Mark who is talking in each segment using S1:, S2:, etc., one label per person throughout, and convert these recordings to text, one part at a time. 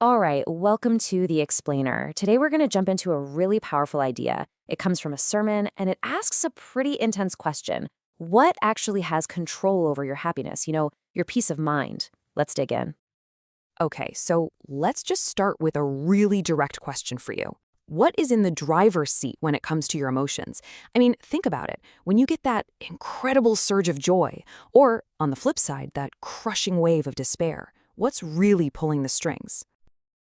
S1: All right, welcome to The Explainer. Today we're going to jump into a really powerful idea. It comes from a sermon and it asks a pretty intense question. What actually has control over your happiness, your peace of mind? Let's dig in.
S2: Okay, so let's just start with a really direct question for you. What is in the driver's seat when it comes to your emotions? I mean, think about it. When you get that incredible surge of joy, or on the flip side, that crushing wave of despair, what's really pulling the strings?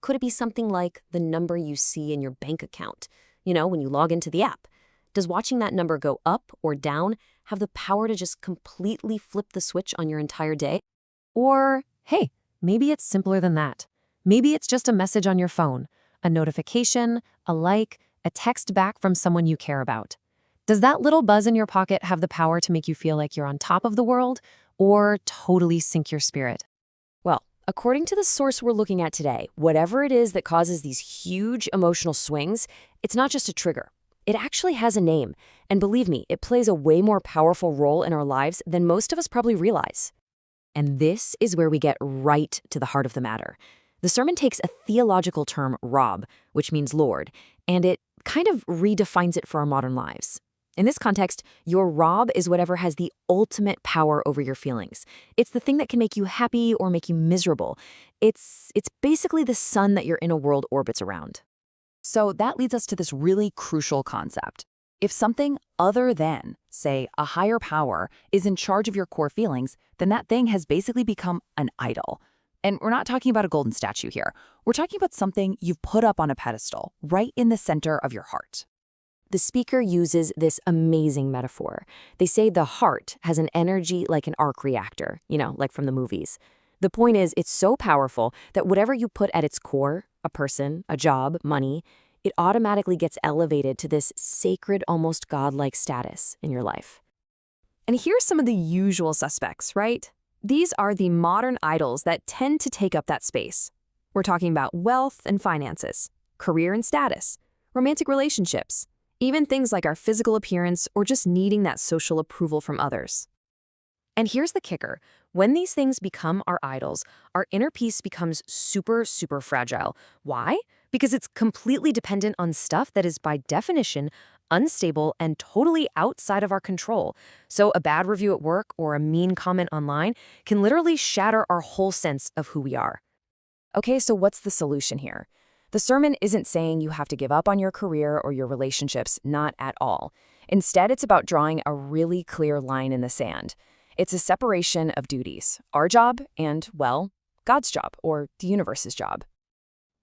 S1: Could it be something like the number you see in your bank account, when you log into the app? Does watching that number go up or down have the power to just completely flip the switch on your entire day? Or, hey, maybe it's simpler than that. Maybe it's just a message on your phone, a notification, a like, a text back from someone you care about. Does that little buzz in your pocket have the power to make you feel like you're on top of the world or totally sink your spirit? Well, according to the source we're looking at today, whatever it is that causes these huge emotional swings, it's not just a trigger. It actually has a name, and believe me, it plays a way more powerful role in our lives than most of us probably realize. And this is where we get right to the heart of the matter. The sermon takes a theological term, Rob, which means Lord, and it kind of redefines it for our modern lives. In this context, your Rob is whatever has the ultimate power over your feelings. It's the thing that can make you happy or make you miserable. It's basically the sun that your inner world orbits around.
S2: So that leads us to this really crucial concept. If something other than, say, a higher power is in charge of your core feelings, then that thing has basically become an idol. And we're not talking about a golden statue here. We're talking about something you've put up on a pedestal, right in the center of your heart.
S1: The speaker uses this amazing metaphor. They say the heart has an energy like an arc reactor, like from the movies. The point is, it's so powerful that whatever you put at its core, a person, a job, money, it automatically gets elevated to this sacred, almost godlike status in your life.
S2: And here's some of the usual suspects, right? These are the modern idols that tend to take up that space. We're talking about wealth and finances, career and status, romantic relationships, even things like our physical appearance or just needing that social approval from others. And here's the kicker. When these things become our idols, our inner peace becomes super, super fragile. Why? Because it's completely dependent on stuff that is, by definition, unstable and totally outside of our control. So a bad review at work or a mean comment online can literally shatter our whole sense of who we are. Okay, so what's the solution here? The sermon isn't saying you have to give up on your career or your relationships, not at all. Instead, it's about drawing a really clear line in the sand. It's a separation of duties, our job and, well, God's job or the universe's job.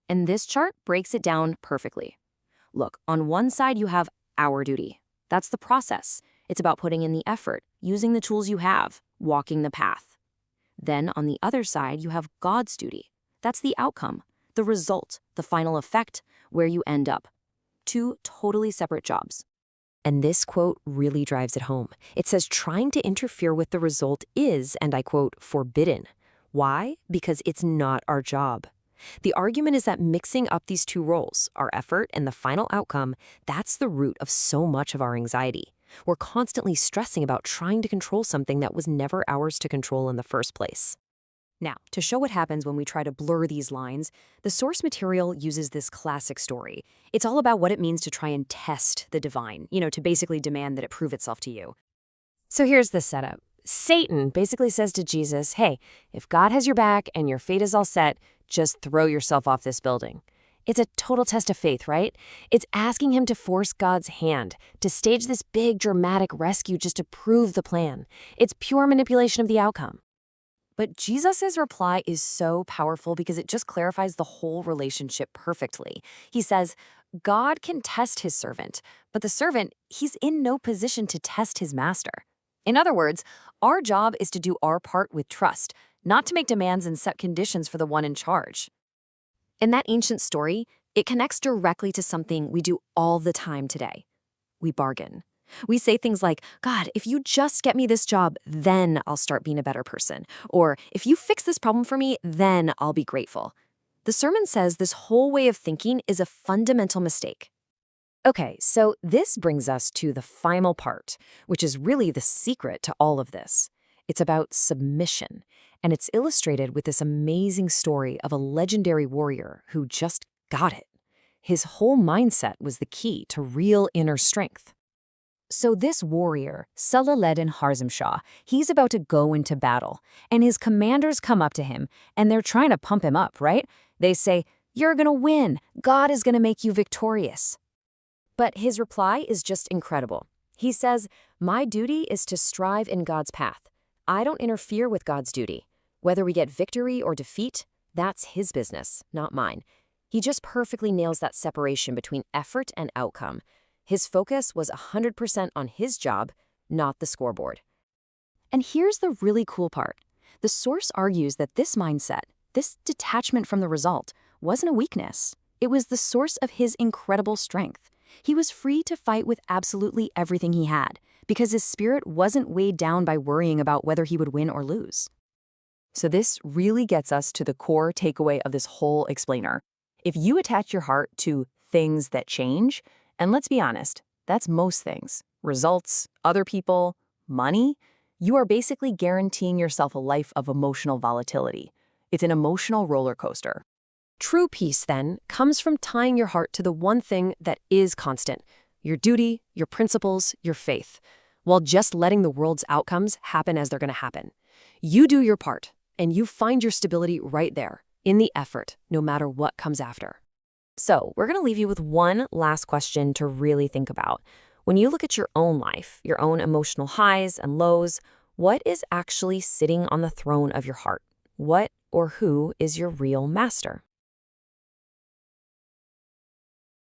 S1: And this chart breaks it down perfectly. Look, on one side you have our duty. That's the process. It's about putting in the effort, using the tools you have, walking the path. Then on the other side you have God's duty. That's the outcome, the result, the final effect, where you end up. Two totally separate jobs. And this quote really drives it home. It says trying to interfere with the result is, and I quote, forbidden. Why? Because it's not our job. The argument is that mixing up these two roles, our effort and the final outcome, that's the root of so much of our anxiety. We're constantly stressing about trying to control something that was never ours to control in the first place. Now, to show what happens when we try to blur these lines, the source material uses this classic story. It's all about what it means to try and test the divine, to basically demand that it prove itself to you. So here's the setup. Satan basically says to Jesus, hey, if God has your back and your fate is all set, just throw yourself off this building. It's a total test of faith, right? It's asking him to force God's hand, to stage this big dramatic rescue just to prove the plan. It's pure manipulation of the outcome. But Jesus' reply is so powerful because it just clarifies the whole relationship perfectly. He says, God can test his servant, but the servant, he's in no position to test his master. In other words, our job is to do our part with trust, not to make demands and set conditions for the one in charge. In that ancient story, it connects directly to something we do all the time today. We bargain. We say things like, God, if you just get me this job, then I'll start being a better person. Or if you fix this problem for me, then I'll be grateful. The sermon says this whole way of thinking is a fundamental mistake. Okay, so this brings us to the final part, which is really the secret to all of this. It's about submission, and it's illustrated with this amazing story of a legendary warrior who just got it. His whole mindset was the key to real inner strength. So this warrior, Saladin Harzemshah, he's about to go into battle, and his commanders come up to him, and they're trying to pump him up, right? They say, "You're gonna win. God is gonna make you victorious." But his reply is just incredible. He says, "My duty is to strive in God's path. I don't interfere with God's duty. Whether we get victory or defeat, that's his business, not mine." He just perfectly nails that separation between effort and outcome. His focus was 100% on his job, not the scoreboard. And here's the really cool part. The source argues that this mindset, this detachment from the result, wasn't a weakness. It was the source of his incredible strength. He was free to fight with absolutely everything he had, because his spirit wasn't weighed down by worrying about whether he would win or lose. So this really gets us to the core takeaway of this whole explainer. If you attach your heart to things that change, and let's be honest, that's most things, results, other people, money, you are basically guaranteeing yourself a life of emotional volatility. It's an emotional roller coaster.
S2: True peace, then, comes from tying your heart to the one thing that is constant: your duty, your principles, your faith, while just letting the world's outcomes happen as they're going to happen. You do your part, and you find your stability right there, in the effort, no matter what comes after.
S1: So we're going to leave you with one last question to really think about. When you look at your own life, your own emotional highs and lows, what is actually sitting on the throne of your heart? What or who is your real master?